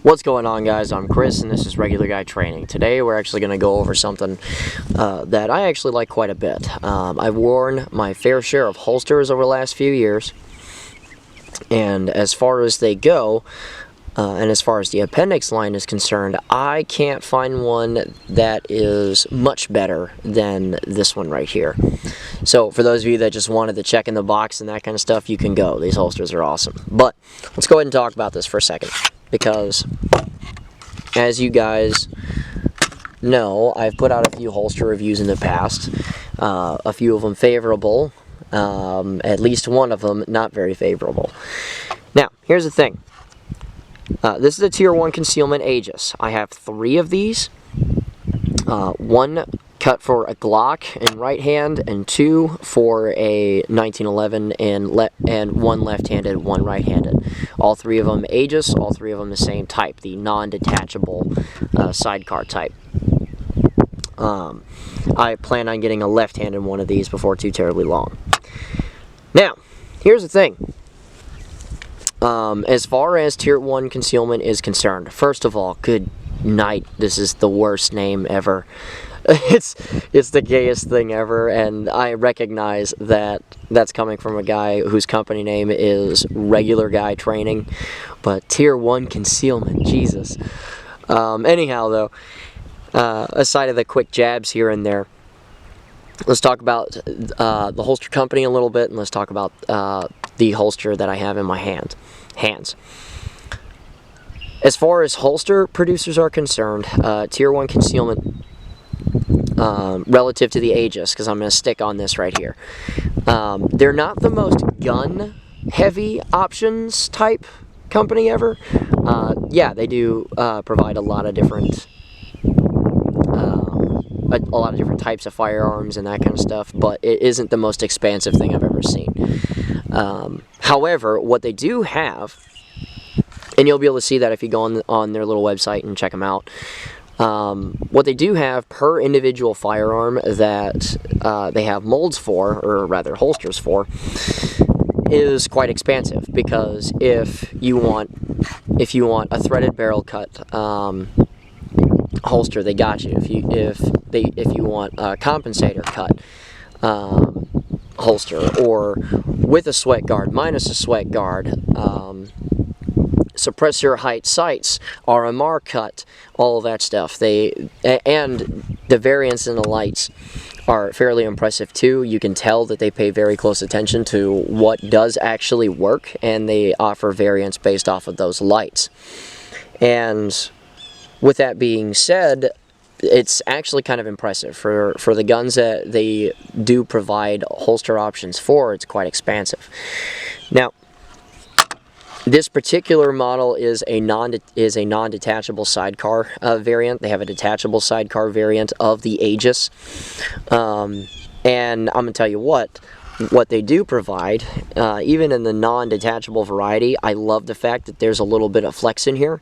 What's going on, guys? I'm Chris and this is Regular Guy Training. Today we're actually going to go over something that I actually like quite a bit. I've worn my fair share of holsters over the last few years, and as far as they go, and as far as the appendix line is concerned, I can't find one that is much better than this one right here. So for those of you that just wanted to check in the box and that kind of stuff, you can go. These holsters are awesome. But let's go ahead and talk about this for a second, because as you guys know, I've put out a few holster reviews in the past, a few of them favorable, at least one of them not very favorable. Now, here's the thing. This is a Tier 1 concealment AGIS. I have 3 of these, one cut for a Glock in right hand, and 2 for a 1911, and one left-handed, one right-handed. All 3 of them AGIS, all 3 of them the same type, the non-detachable sidecar type. I plan on getting a left-handed one of these before too terribly long. Now, here's the thing. As far as Tier 1 concealment is concerned, first of all, good night. This is the worst name ever. It's the gayest thing ever, and I recognize that that's coming from a guy whose company name is Regular Guy Training, but Tier 1 concealment, Jesus. Anyhow, though, aside of the quick jabs here and there, let's talk about the holster company a little bit, and let's talk about the holster that I have in my hands. As far as holster producers are concerned, Tier 1 concealment, relative to the AGIS, because I'm going to stick on this right here, they're not the most gun-heavy options type company ever. Yeah, they do provide a lot of different types of firearms and that kind of stuff, but it isn't the most expansive thing I've ever seen. However, what they do have, and you'll be able to see that if you go on their little website and check them out, what they do have per individual firearm that they have molds for, or rather holsters for, is quite expansive. Because if you want a threaded barrel cut holster, they got you. If you want a compensator cut holster, or with a sweat guard, minus a sweat guard, suppressor height sights, RMR cut, all of that stuff. And the variants in the lights are fairly impressive too. You can tell that they pay very close attention to what does actually work, and they offer variants based off of those lights. And with that being said, it's actually kind of impressive. For the guns that they do provide holster options for, it's quite expansive. Now, this particular model is a non-detachable sidecar variant. They have a detachable sidecar variant of the AGIS. And I'm going to tell you what they do provide, even in the non-detachable variety, I love the fact that there's a little bit of flex in here.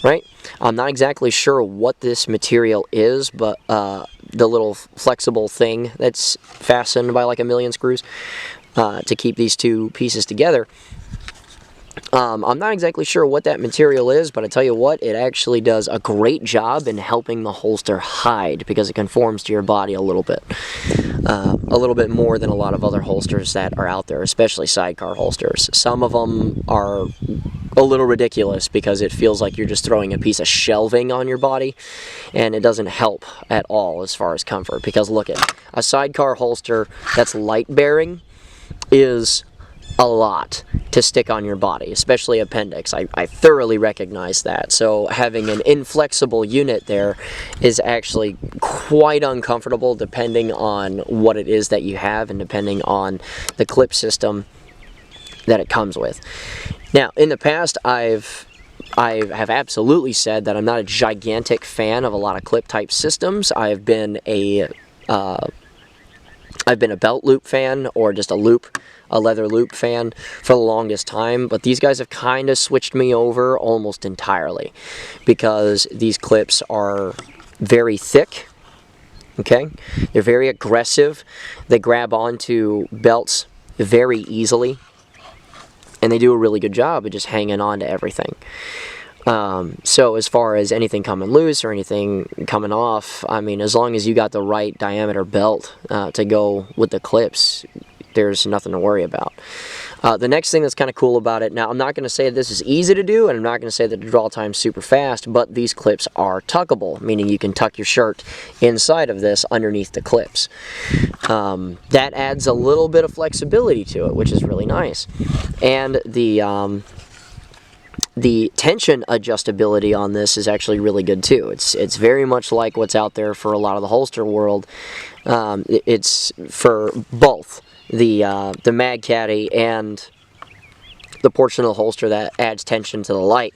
Right? I'm not exactly sure what this material is, but the little flexible thing that's fastened by like a million screws to keep these two pieces together, I'm not exactly sure what that material is, but I tell you what, it actually does a great job in helping the holster hide, because it conforms to your body a little bit more than a lot of other holsters that are out there, especially sidecar holsters. Some of them are a little ridiculous because it feels like you're just throwing a piece of shelving on your body, and it doesn't help at all as far as comfort. Because look at a sidecar holster that's light bearing is a lot to stick on your body, especially appendix. I thoroughly recognize that. So having an inflexible unit there is actually quite uncomfortable, depending on what it is that you have and depending on the clip system that it comes with. Now, in the past, I have absolutely said that I'm not a gigantic fan of a lot of clip type systems. I've been a belt loop fan, or just a leather loop fan for the longest time, but these guys have kind of switched me over almost entirely, because these clips are very thick, okay? They're very aggressive. They grab onto belts very easily, and they do a really good job of just hanging on to everything. So as far as anything coming loose or anything coming off, I mean, as long as you got the right diameter belt to go with the clips, there's nothing to worry about. The next thing that's kind of cool about it, now I'm not going to say this is easy to do, and I'm not going to say that the draw time's super fast, but these clips are tuckable, meaning you can tuck your shirt inside of this underneath the clips. That adds a little bit of flexibility to it, which is really nice. And the tension adjustability on this is actually really good too. It's very much like what's out there for a lot of the holster world. It's for both the mag caddy and the portion of the holster that adds tension to the light.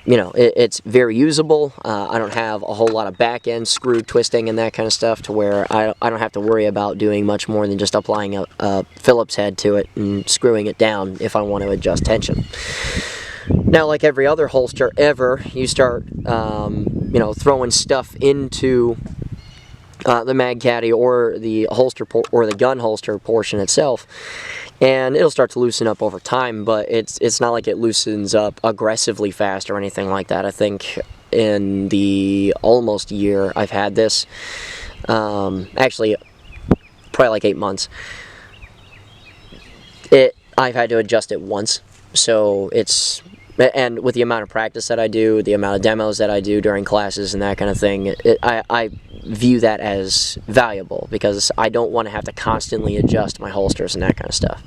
You know, it's very usable. I don't have a whole lot of back end screw twisting and that kind of stuff to where I don't have to worry about doing much more than just applying a Phillips head to it and screwing it down if I want to adjust tension. Now, like every other holster ever, you start you know, throwing stuff into the mag caddy or the holster or the gun holster portion itself, and it'll start to loosen up over time, but it's not like it loosens up aggressively fast or anything like that. I think in the almost year I've had this, actually probably like 8 months, I've had to adjust it once. So it's, and with the amount of practice that I do, the amount of demos that I do during classes and that kind of thing, I view that as valuable because I don't want to have to constantly adjust my holsters and that kind of stuff.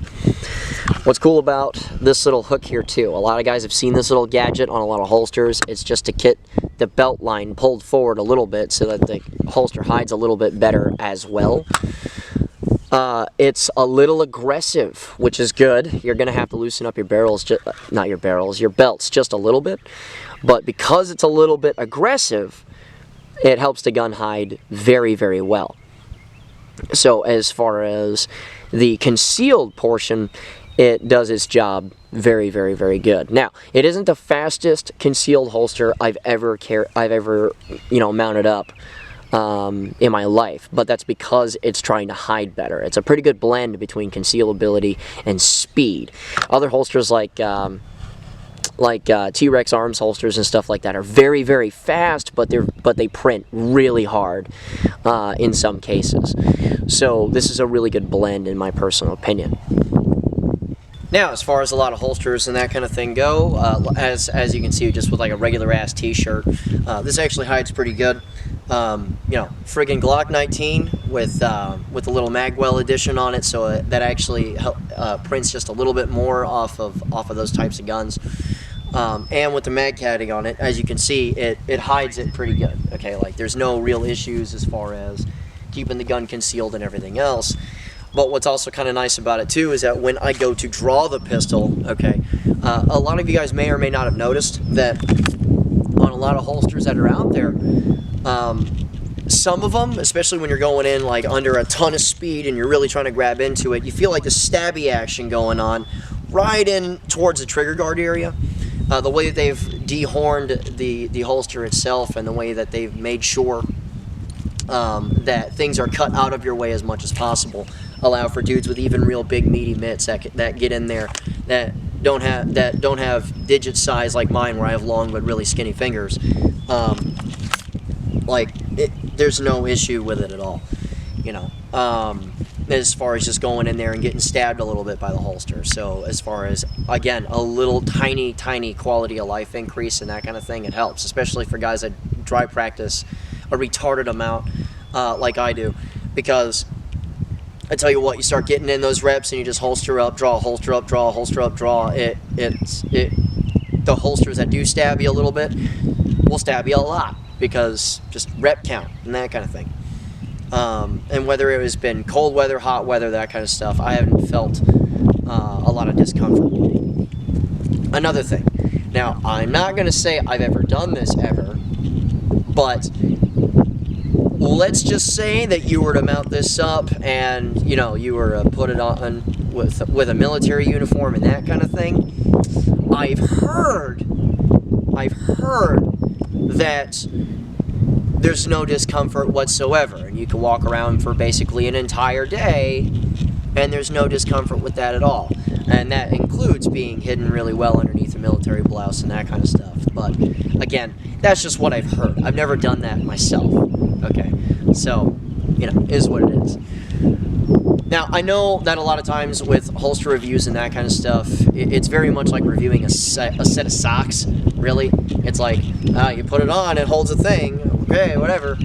What's cool about this little hook here too, a lot of guys have seen this little gadget on a lot of holsters. It's just to get the belt line pulled forward a little bit so that the holster hides a little bit better as well. It's a little aggressive, which is good. You're going to have to loosen up your barrels, not your barrels, your belts just a little bit. But because it's a little bit aggressive, it helps the gun hide very, very well. So as far as the concealed portion, it does its job very, very, very good. Now, it isn't the fastest concealed holster I've ever you know, mounted up in my life, but that's because it's trying to hide better. It's a pretty good blend between concealability and speed. Other holsters like T-Rex arms holsters and stuff like that are very, very fast, but they print really hard in some cases. So this is a really good blend in my personal opinion. Now, as far as a lot of holsters and that kind of thing go, as you can see, just with like a regular ass t-shirt, this actually hides pretty good. You know, friggin' Glock 19 with a little Magwell edition on it, so that actually prints just a little bit more off of those types of guns. And with the mag caddy on it, as you can see, it hides it pretty good. Okay, like there's no real issues as far as keeping the gun concealed and everything else. But what's also kind of nice about it too is that when I go to draw the pistol, okay, a lot of you guys may or may not have noticed that on a lot of holsters that are out there, some of them, especially when you're going in like under a ton of speed and you're really trying to grab into it, you feel like the stabby action going on right in towards the trigger guard area. The way that they've dehorned the holster itself and the way that they've made sure that things are cut out of your way as much as possible allow for dudes with even real big meaty mitts that get in there that don't have digit size like mine where I have long but really skinny fingers. There's no issue with it at all, you know, as far as just going in there and getting stabbed a little bit by the holster. So as far as, again, a little tiny quality of life increase and that kind of thing, it helps, especially for guys that dry practice a retarded amount like I do, because I tell you what, you start getting in those reps and you just holster up, draw, holster up, draw, holster up, draw. The holsters that do stab you a little bit will stab you a lot because just rep count and that kind of thing. And whether it has been cold weather, hot weather, that kind of stuff, I haven't felt a lot of discomfort. Another thing, now I'm not going to say I've ever done this ever, but let's just say that you were to mount this up and, you know, you were to put it on with a military uniform and that kind of thing. I've heard that there's no discomfort whatsoever, and you can walk around for basically an entire day and there's no discomfort with that at all. and that includes being hidden really well underneath a military blouse and that kind of stuff. But again, that's just what I've heard. I've never done that myself. Okay, so is what it is. Now, I know that a lot of times with holster reviews and that kind of stuff, it's very much like reviewing a set of socks, really. It's like, you put it on, it holds a thing, okay, whatever.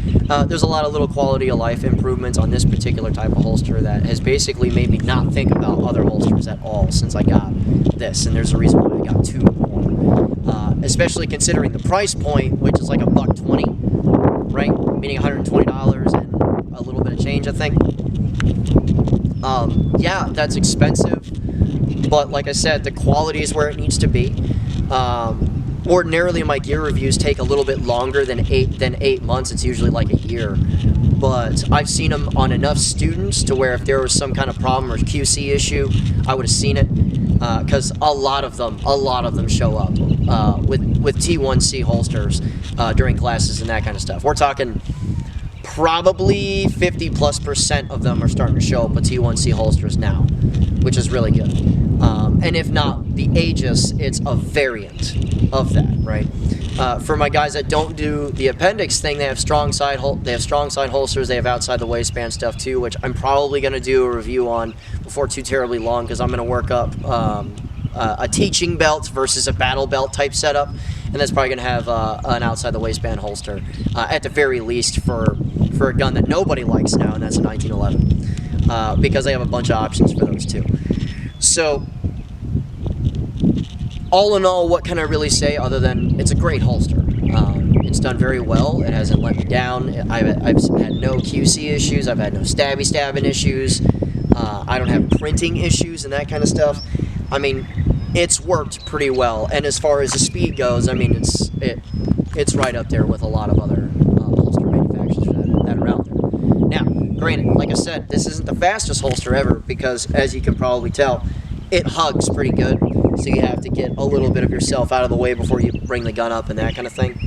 There's a lot of little quality of life improvements on this particular type of holster that has basically made me not think about other holsters at all since I got this, and there's a reason why I got 2 more. Especially considering the price point, which is like $120, right? Meaning $120 and a little bit of change, I think. Yeah, that's expensive, but like I said, the quality is where it needs to be. Ordinarily, my gear reviews take a little bit longer than 8 months. It's usually like a year, but I've seen them on enough students to where if there was some kind of problem or QC issue, I would have seen it, because a lot of them show up with T1C holsters during classes and that kind of stuff. We're talking probably 50+% of them are starting to show up with T1C holsters now, which is really good. And if not the AGIS, it's a variant of that, right? For my guys that don't do the appendix thing, they have strong side holsters. They have outside the waistband stuff too, which I'm probably going to do a review on before too terribly long, because I'm going to work up a teaching belt versus a battle belt type setup, and that's probably going to have an outside the waistband holster at the very least for a gun that nobody likes now, and that's a 1911, because they have a bunch of options for those too. So all in all, what can I really say other than it's a great holster? It's done very well. It hasn't let me down. I've had no QC issues. I've had no stabbing issues. I don't have printing issues and that kind of stuff. I mean, it's worked pretty well. And as far as the speed goes, I mean, it's right up there with a lot of other holster manufacturers that are out there. Now, granted, like I said, this isn't the fastest holster ever because, as you can probably tell, it hugs pretty good. So you have to get a little bit of yourself out of the way before you bring the gun up and that kind of thing.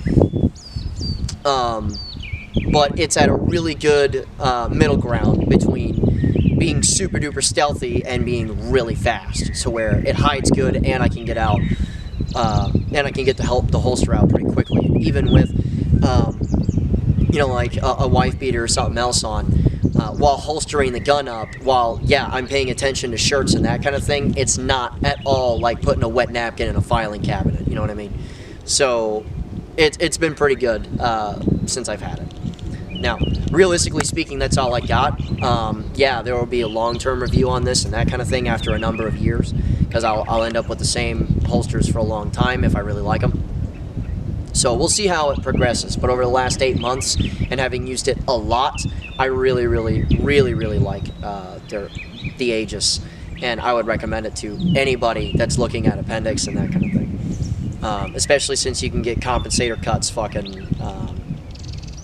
But it's at a really good middle ground between being super duper stealthy and being really fast, so where it hides good and I can get out and I can get the holster out pretty quickly, even with like a wife beater or something else on. While holstering the gun up, while, yeah, I'm paying attention to shirts and that kind of thing, it's not at all like putting a wet napkin in a filing cabinet, you know what I mean? So, it's been pretty good since I've had it. Now, realistically speaking, that's all I got. Yeah, there will be a long-term review on this and that kind of thing after a number of years, because I'll end up with the same holsters for a long time if I really like them. So we'll see how it progresses, but over the last 8 months and having used it a lot, I really like the AGIS, and I would recommend it to anybody that's looking at appendix and that kind of thing. Especially since you can get compensator cuts, fucking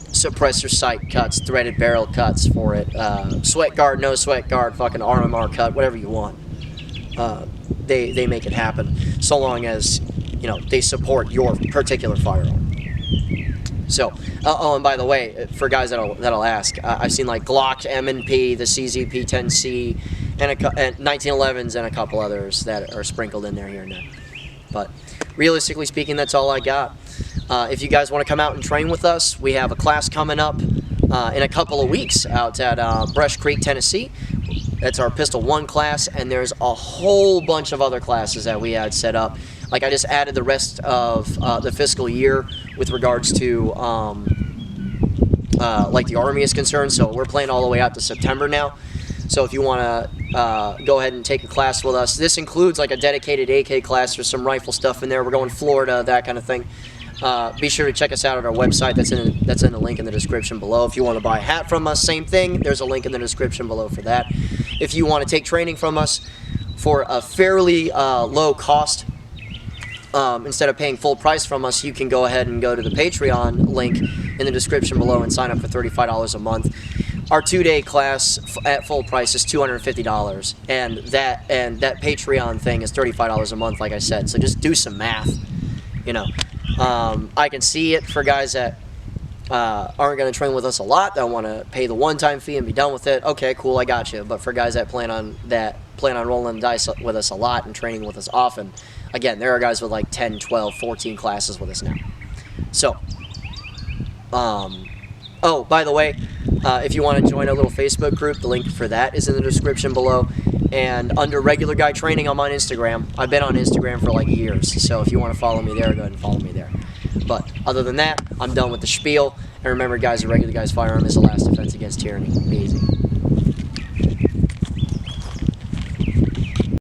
suppressor sight cuts, threaded barrel cuts for it, sweat guard, no sweat guard, fucking RMR cut, whatever you want. They make it happen, so long as they support your particular firearm. So, oh, and by the way, for guys that'll ask, I've seen like Glock M&P, the CZP 10C, and 1911s, and a couple others that are sprinkled in there here and there. But realistically speaking, that's all I got. If you guys want to come out and train with us, we have a class coming up in a couple of weeks out at Brush Creek, Tennessee. That's our Pistol 1 class, and there's a whole bunch of other classes that we had set up. Like, I just added the rest of the fiscal year with regards to like the Army is concerned, so we're playing all the way out to September now. So if you want to go ahead and take a class with us, this includes like a dedicated AK class. There's some rifle stuff in there. We're going Florida, that kind of thing. Be sure to check us out at our website. That's in the link in the description below. If you want to buy a hat from us, same thing. There's a link in the description below for that. If you want to take training from us for a fairly low cost, instead of paying full price from us, you can go ahead and go to the Patreon link in the description below and sign up for $35 a month. Our 2-day class at full price is $250, and that Patreon thing is $35 a month, like I said. So just do some math, I can see it for guys that aren't going to train with us a lot, that want to pay the one-time fee and be done with it. Okay, cool, I got you. But for guys that plan on that plan on rolling the dice with us a lot and training with us often, again, there are guys with like 10, 12, 14 classes with us now. So, oh, by the way, if you want to join our little Facebook group, the link for that is in the description below. And under Regular Guy Training, I'm on Instagram. I've been on Instagram for like years, so if you want to follow me there, go ahead and follow me there. But other than that, I'm done with the spiel. And remember, guys, a Regular Guy's firearm is the last defense against tyranny. Be easy.